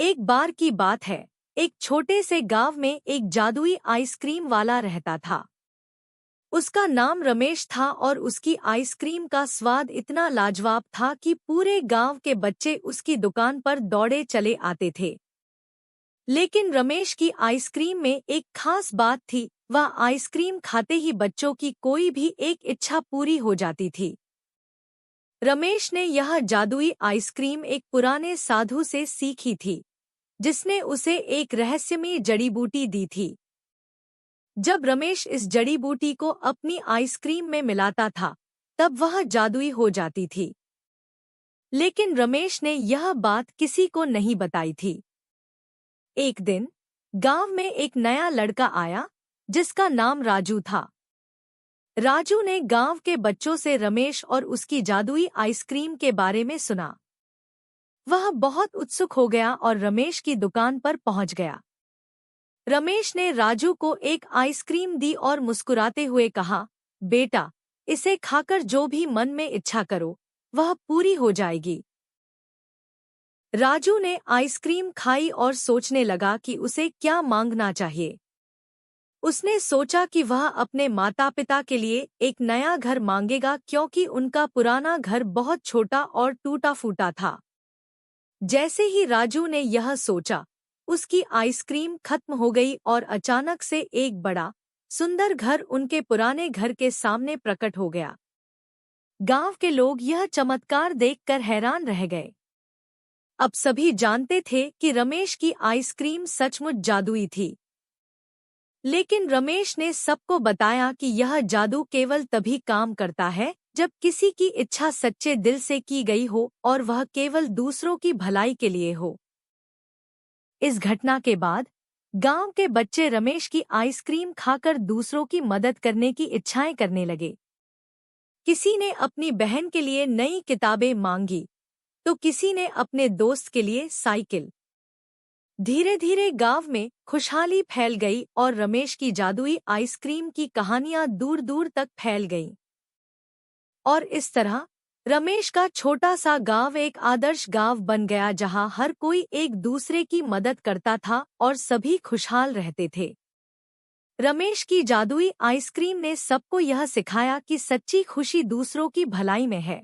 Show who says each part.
Speaker 1: एक बार की बात है। एक छोटे से गांव में एक जादुई आइसक्रीम वाला रहता था। उसका नाम रमेश था और उसकी आइसक्रीम का स्वाद इतना लाजवाब था कि पूरे गांव के बच्चे उसकी दुकान पर दौड़े चले आते थे। लेकिन रमेश की आइसक्रीम में एक खास बात थी। वह आइसक्रीम खाते ही बच्चों की कोई भी एक इच्छा पूरी हो जाती थी। रमेश ने यह जादुई आइसक्रीम एक पुराने साधु से सीखी थी, जिसने उसे एक रहस्यमयी जड़ी बूटी दी थी। जब रमेश इस जड़ी बूटी को अपनी आइसक्रीम में मिलाता था, तब वह जादुई हो जाती थी। लेकिन रमेश ने यह बात किसी को नहीं बताई थी। एक दिन गांव में एक नया लड़का आया, जिसका नाम राजू था। राजू ने गांव के बच्चों से रमेश और उसकी जादुई आइसक्रीम के बारे में सुना। वह बहुत उत्सुक हो गया और रमेश की दुकान पर पहुंच गया। रमेश ने राजू को एक आइसक्रीम दी और मुस्कुराते हुए कहा, बेटा, इसे खाकर जो भी मन में इच्छा करो, वह पूरी हो जाएगी। राजू ने आइसक्रीम खाई और सोचने लगा कि उसे क्या मांगना चाहिए। उसने सोचा कि वह अपने माता पिता के लिए एक नया घर मांगेगा, क्योंकि उनका पुराना घर बहुत छोटा और टूटा फूटा था। जैसे ही राजू ने यह सोचा, उसकी आइसक्रीम खत्म हो गई और अचानक से एक बड़ा, सुंदर घर उनके पुराने घर के सामने प्रकट हो गया। गांव के लोग यह चमत्कार देखकर हैरान रह गए। अब सभी जानते थे कि रमेश की आइसक्रीम सचमुच जादुई थी। लेकिन रमेश ने सबको बताया कि यह जादू केवल तभी काम करता है जब किसी की इच्छा सच्चे दिल से की गई हो और वह केवल दूसरों की भलाई के लिए हो। इस घटना के बाद गांव के बच्चे रमेश की आइसक्रीम खाकर दूसरों की मदद करने की इच्छाएं करने लगे। किसी ने अपनी बहन के लिए नई किताबें मांगी, तो किसी ने अपने दोस्त के लिए साइकिल। धीरे धीरे गांव में खुशहाली फैल गई और रमेश की जादुई आइसक्रीम की कहानियां दूर दूर तक फैल गईं। और इस तरह रमेश का छोटा सा गांव एक आदर्श गांव बन गया, जहां हर कोई एक दूसरे की मदद करता था और सभी खुशहाल रहते थे। रमेश की जादुई आइसक्रीम ने सबको यह सिखाया कि सच्ची खुशी दूसरों की भलाई में है।